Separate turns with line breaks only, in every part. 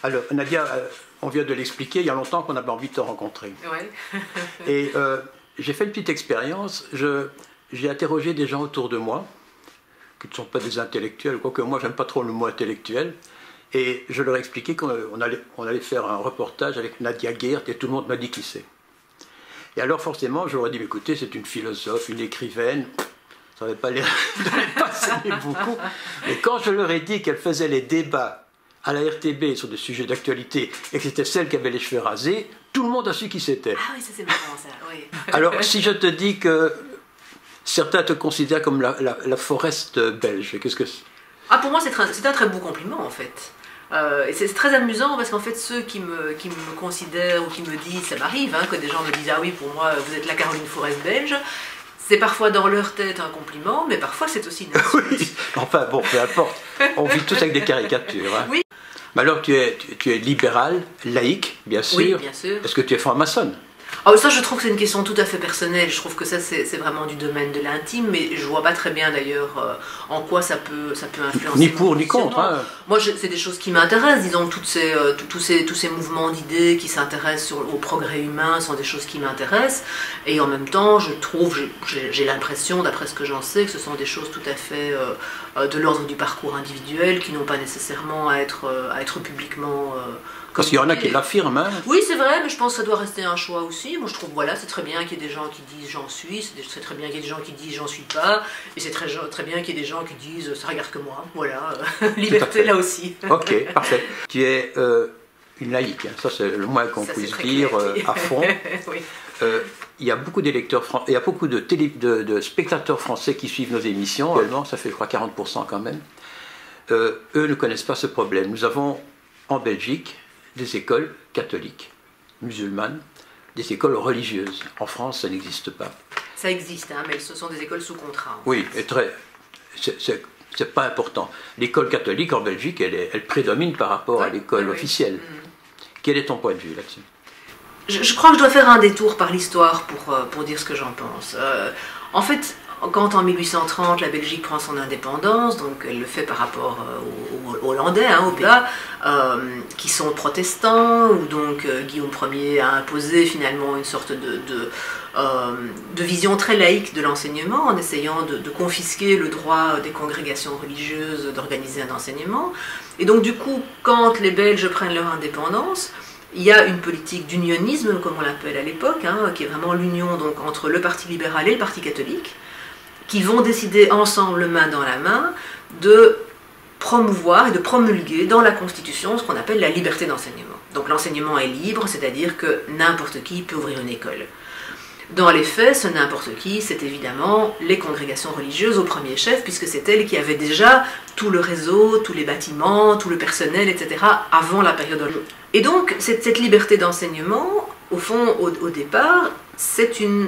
Alors, Nadia, on vient de l'expliquer, il y a longtemps qu'on avait envie de te rencontrer.
Ouais.
Et j'ai fait une petite expérience. J'ai interrogé des gens autour de moi, qui ne sont pas des intellectuels, quoique moi, j'aime pas trop le mot intellectuel. Et je leur ai expliqué qu'on allait faire un reportage avec Nadia Geert, et tout le monde m'a dit qui c'est. Et alors, forcément, je leur ai dit, écoutez, c'est une philosophe, une écrivaine. Ça n'avait pas l'air de les passionner beaucoup. Mais quand je leur ai dit qu'elle faisait les débats à la RTB sur des sujets d'actualité et que c'était celle qui avait les cheveux rasés, tout le monde a su qui c'était.
Ah oui, ça c'est marrant ça, oui.
Alors, si je te dis que certains te considèrent comme la Forest belge, qu'est-ce que c'est?
Ah, pour moi, c'est un très beau compliment en fait. Et c'est très amusant parce qu'en fait, ceux qui me considèrent ou qui me disent, ça m'arrive, hein, que des gens me disent ah oui, pour moi, vous êtes la Caroline Forest belge. C'est parfois dans leur tête un compliment, mais parfois c'est aussi une insulte.
Oui, enfin bon, peu importe. On vit tous avec des caricatures. Hein.
Oui.
Mais alors, tu es libéral, laïque, bien sûr.
Oui, bien sûr.
Est-ce que tu es franc-maçonne?
Ah, ça, je trouve que c'est une question tout à fait personnelle. Je trouve que ça, c'est vraiment du domaine de l'intime, mais je vois pas très bien d'ailleurs en quoi ça peut influencer.
Ni pour ni contre. Hein.
Moi, c'est des choses qui m'intéressent. Disons, tous ces mouvements d'idées qui s'intéressent au progrès humain sont des choses qui m'intéressent. Et en même temps, je trouve, j'ai l'impression, d'après ce que j'en sais, que ce sont des choses tout à fait de l'ordre du parcours individuel qui n'ont pas nécessairement à être publiquement.
Parce qu'il y en a qui l'affirment. Hein.
Oui, c'est vrai, mais je pense que ça doit rester un choix aussi. Moi, je trouve, voilà, c'est très bien qu'il y ait des gens qui disent j'en suis, c'est très bien qu'il y ait des gens qui disent j'en suis pas, et c'est très bien qu'il y ait des gens qui disent ça regarde que moi. Voilà, liberté là aussi.
Ok, parfait. Tu es une laïque, hein. Ça c'est le moins qu'on puisse dire, à fond.
Oui.
Il y a beaucoup d'électeurs, il y a beaucoup de spectateurs français qui suivent nos émissions. Actuellement, ça fait je crois 40% quand même. Eux ne connaissent pas ce problème. Nous avons en Belgique des écoles catholiques, musulmanes, des écoles religieuses. En France, ça n'existe pas.
Ça existe, hein, mais ce sont des écoles sous contrat.
Oui, et c'est pas important. L'école catholique en Belgique, elle prédomine par rapport à l'école officielle. Quel est ton point de vue là-dessus?
Je crois que je dois faire un détour par l'histoire pour dire ce que j'en pense. En fait, quand en 1830 la Belgique prend son indépendance, donc elle le fait par rapport aux Hollandais, hein, aux Pays-Bas, qui sont protestants, où donc Guillaume Ier a imposé finalement une sorte de vision très laïque de l'enseignement, en essayant de confisquer le droit des congrégations religieuses d'organiser un enseignement. Et donc du coup, quand les Belges prennent leur indépendance, il y a une politique d'unionisme, comme on l'appelle à l'époque, hein, qui est vraiment l'union donc entre le Parti libéral et le Parti catholique, qui vont décider ensemble, main dans la main, de promouvoir et de promulguer dans la Constitution ce qu'on appelle la liberté d'enseignement. Donc l'enseignement est libre, c'est-à-dire que n'importe qui peut ouvrir une école. Dans les faits, ce n'importe qui, c'est évidemment les congrégations religieuses au premier chef, puisque c'est elles qui avaient déjà tout le réseau, tous les bâtiments, tout le personnel, etc., avant la période de... Et donc, cette liberté d'enseignement, au fond, au départ, c'est une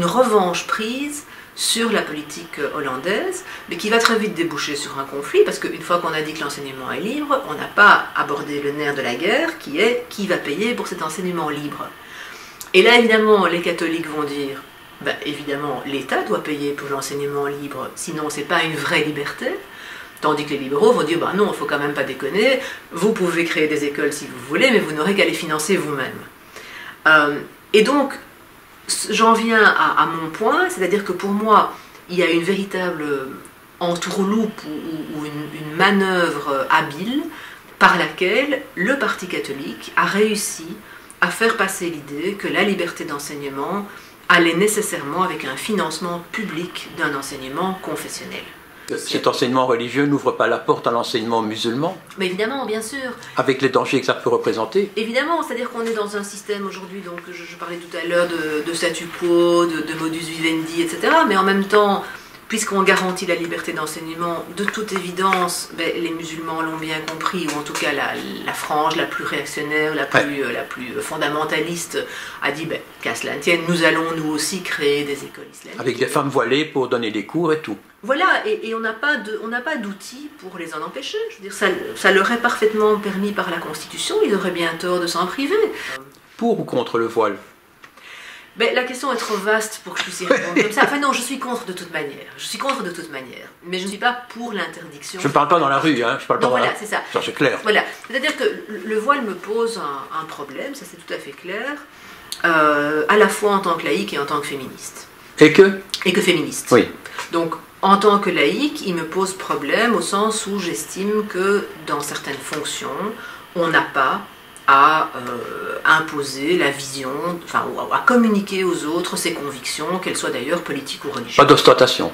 revanche prise sur la politique hollandaise, mais qui va très vite déboucher sur un conflit, parce qu'une fois qu'on a dit que l'enseignement est libre, on n'a pas abordé le nerf de la guerre, qui est qui va payer pour cet enseignement libre. Et là, évidemment, les catholiques vont dire, ben, évidemment, l'État doit payer pour l'enseignement libre, sinon c'est pas une vraie liberté. Tandis que les libéraux vont dire, bah non, il ne faut quand même pas déconner, vous pouvez créer des écoles si vous voulez, mais vous n'aurez qu'à les financer vous-même. Et donc, j'en viens à mon point, c'est-à-dire que pour moi, il y a une véritable entourloupe ou une manœuvre habile par laquelle le Parti catholique a réussi à faire passer l'idée que la liberté d'enseignement allait nécessairement avec un financement public d'un enseignement confessionnel.
Cet enseignement religieux n'ouvre pas la porte à l'enseignement musulman?
Mais évidemment, bien sûr.
Avec les dangers que ça peut représenter?
Évidemment, c'est-à-dire qu'on est dans un système aujourd'hui, donc je parlais tout à l'heure de statu quo, de modus vivendi, etc. Mais en même temps, puisqu'on garantit la liberté d'enseignement, de toute évidence, ben, les musulmans l'ont bien compris, ou en tout cas la frange la plus réactionnaire, la plus fondamentaliste, a dit, ben, qu'à cela ne tienne, nous allons nous aussi créer des écoles islamiques.
Avec des femmes voilées pour donner des cours et tout.
Voilà, et on n'a pas d'outils pour les en empêcher. Je veux dire, ça leur est parfaitement permis par la Constitution, ils auraient bien tort de s'en priver.
Pour ou contre le voile?
Ben, la question est trop vaste pour que je puisse y répondre comme ça. Enfin non, je suis contre de toute manière. Je suis contre de toute manière. Mais je ne suis pas pour l'interdiction.
Je ne parle pas dans la rue, hein. Je parle pas
non,
dans
voilà,
la...
c'est ça.
Ça, c'est clair.
Voilà. C'est-à-dire que le voile me pose un problème, ça c'est tout à fait clair, à la fois en tant que laïque et en tant que féministe.
Et que?
Et que féministe.
Oui.
Donc, en tant que laïque, il me pose problème au sens où j'estime que dans certaines fonctions, on n'a pas à imposer la vision, enfin, à communiquer aux autres ses convictions, qu'elles soient d'ailleurs politiques ou religieuses.
Pas d'ostentation.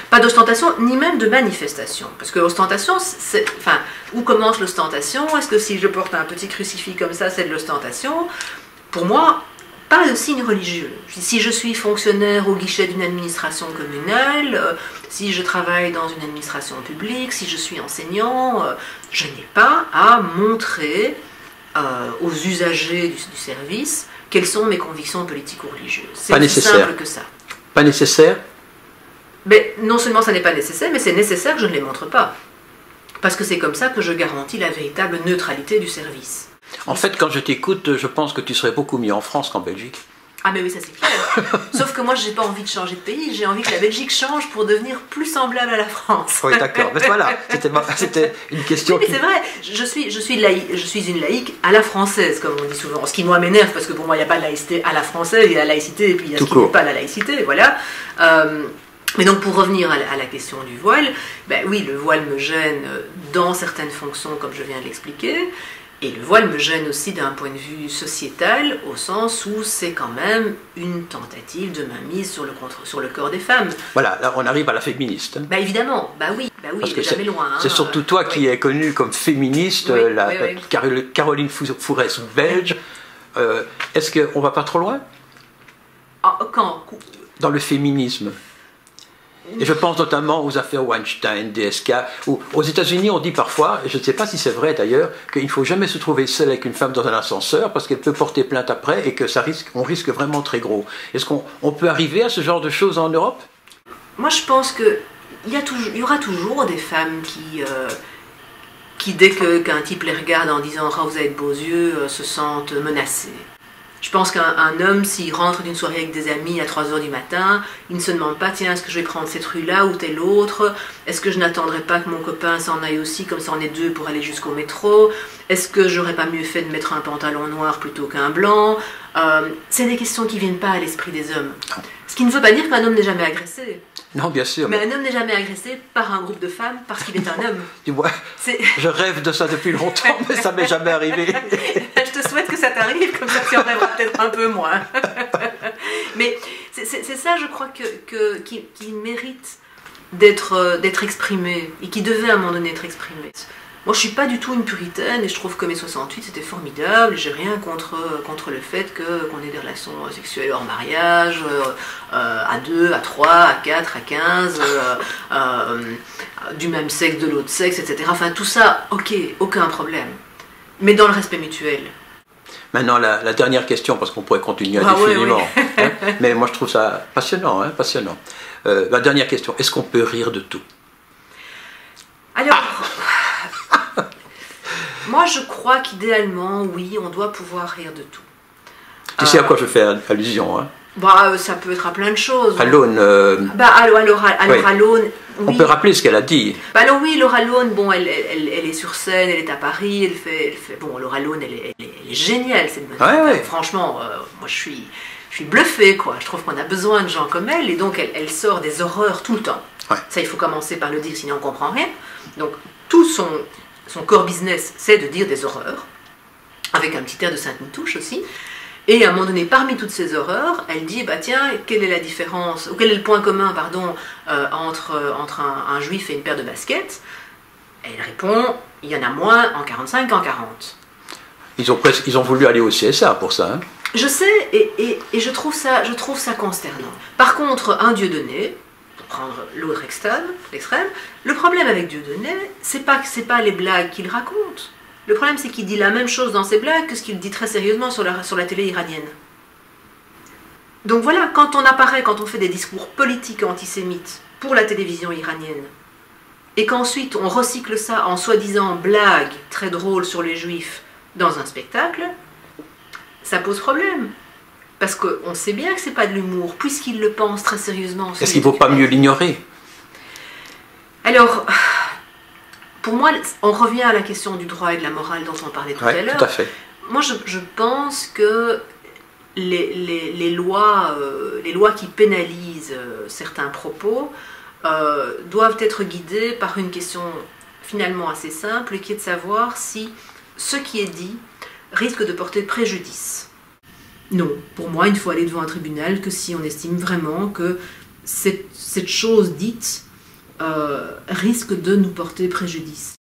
Pas d'ostentation, ni même de manifestation. Parce que l'ostentation, c'est... Enfin, où commence l'ostentation? Est-ce que si je porte un petit crucifix comme ça, c'est de l'ostentation? Pour moi, pas de signe religieux. Si je suis fonctionnaire au guichet d'une administration communale, si je travaille dans une administration publique, si je suis enseignant, je n'ai pas à montrer aux usagers du service quelles sont mes convictions politiques ou religieuses. C'est aussi simple que ça.
Pas nécessaire?
Mais non seulement ça n'est pas nécessaire, mais c'est nécessaire que je ne les montre pas. Parce que c'est comme ça que je garantis la véritable neutralité du service.
En fait, quand je t'écoute, je pense que tu serais beaucoup mieux en France qu'en Belgique.
Ah mais oui, ça c'est clair. Sauf que moi, j'ai pas envie de changer de pays, j'ai envie que la Belgique change pour devenir plus semblable à la France.
Oui, d'accord. Mais voilà, c'était une question...
Oui, mais c'est vrai, je suis une laïque à la française, comme on dit souvent. Ce qui, moi, m'énerve, parce que pour moi, il n'y a pas de laïcité à la française, il y a la laïcité, et puis il y a ce qui n'est pas la laïcité, voilà. Mais donc, pour revenir à la question du voile, ben oui, le voile me gêne dans certaines fonctions, comme je viens de l'expliquer. Et le voile me gêne aussi d'un point de vue sociétal, au sens où c'est quand même une tentative de mainmise sur le corps des femmes.
Voilà, là on arrive à la féministe. Hein.
Bah évidemment, bah oui, elle est jamais loin. Hein.
C'est surtout toi qui es connue comme féministe,
oui.
Caroline Fourès belge. Est-ce qu'on va pas trop loin?
Quand?
Dans le féminisme. Et je pense notamment aux affaires Weinstein, DSK, où aux États-Unis on dit parfois, et je ne sais pas si c'est vrai d'ailleurs, qu'il ne faut jamais se trouver seul avec une femme dans un ascenseur parce qu'elle peut porter plainte après et que on risque vraiment très gros. Est-ce qu'on peut arriver à ce genre de choses en Europe?
Moi je pense qu'il y aura toujours des femmes qui dès qu'un type les regarde en disant « Ah, vous avez de beaux yeux », se sentent menacées. Je pense qu'un homme, s'il rentre d'une soirée avec des amis à 3h du matin, il ne se demande pas, tiens, est-ce que je vais prendre cette rue-là ou telle autre? Est-ce que je n'attendrai pas que mon copain s'en aille aussi, comme ça on est deux pour aller jusqu'au métro? Est-ce que j'aurais pas mieux fait de mettre un pantalon noir plutôt qu'un blanc? C'est des questions qui ne viennent pas à l'esprit des hommes. Ce qui ne veut pas dire qu'un homme n'est jamais agressé.
Non, bien sûr.
Mais un homme n'est jamais agressé par un groupe de femmes parce qu'il est un homme.
Tu vois, je rêve de ça depuis longtemps, mais ça m'est jamais arrivé.
Je te souhaite que ça t'arrive, comme ça tu en rêveras peut-être un peu moins. Mais c'est ça, je crois, qui mérite d'être exprimé et qui devait à un moment donné être exprimé. Moi, je suis pas du tout une puritaine et je trouve que mai 68 c'était formidable. J'ai rien contre le fait qu'on ait des relations sexuelles hors mariage, à 2, à 3, à 4, à 15, du même sexe, de l'autre sexe, etc. Enfin, tout ça, ok, aucun problème. Mais dans le respect mutuel.
Maintenant, la dernière question, parce qu'on pourrait continuer indéfiniment. Oui. Hein, mais moi, je trouve ça passionnant. Hein, passionnant. La dernière question, est-ce qu'on peut rire de tout?
Alors... Moi, je crois qu'idéalement, oui, on doit pouvoir rire de tout.
Tu sais à quoi je fais allusion, hein?
Bah, ça peut être à plein de choses.
À l'aune.
Alors à l'aune. Oui.
On peut rappeler ce qu'elle a dit.
Bah alors oui, Laura Lone, bon, elle est sur scène, elle est à Paris, elle fait bon, Laura Lone, elle est géniale, cette meuf.
Ouais.
Franchement, moi je suis bluffée, quoi. Je trouve qu'on a besoin de gens comme elle, et donc elle sort des horreurs tout le temps.
Ouais.
Ça, il faut commencer par le dire, sinon on comprend rien. Donc tout son core business, c'est de dire des horreurs, avec un petit air de Sainte-Nitouche aussi. Et à un moment donné, parmi toutes ces horreurs, elle dit, bah tiens, quelle est la différence, ou quel est le point commun, pardon, entre un juif et une paire de baskets? Elle répond, il y en a moins en 45 qu'en 40.
Ils ont voulu aller au CSA pour ça. Hein.
Je sais, et je trouve ça consternant. Par contre, un Dieudonné, pour prendre l'autre extrême, le problème avec Dieudonné, c'est pas les blagues qu'il raconte. Le problème, c'est qu'il dit la même chose dans ses blagues que ce qu'il dit très sérieusement sur la télé iranienne. Donc voilà, quand on fait des discours politiques antisémites pour la télévision iranienne, et qu'ensuite on recycle ça en soi-disant blagues très drôles sur les juifs dans un spectacle, ça pose problème. Parce qu'on sait bien que c'est pas de l'humour, puisqu'il le pense très sérieusement.
Est-ce qu'il ne vaut pas mieux l'ignorer?
Alors, pour moi, on revient à la question du droit et de la morale dont on parlait tout à l'heure.
Tout à fait.
Moi, je pense que les lois qui pénalisent certains propos doivent être guidées par une question finalement assez simple, qui est de savoir si ce qui est dit risque de porter préjudice. Non, pour moi, il ne faut aller devant un tribunal que si on estime vraiment que cette chose dite risque de nous porter préjudice.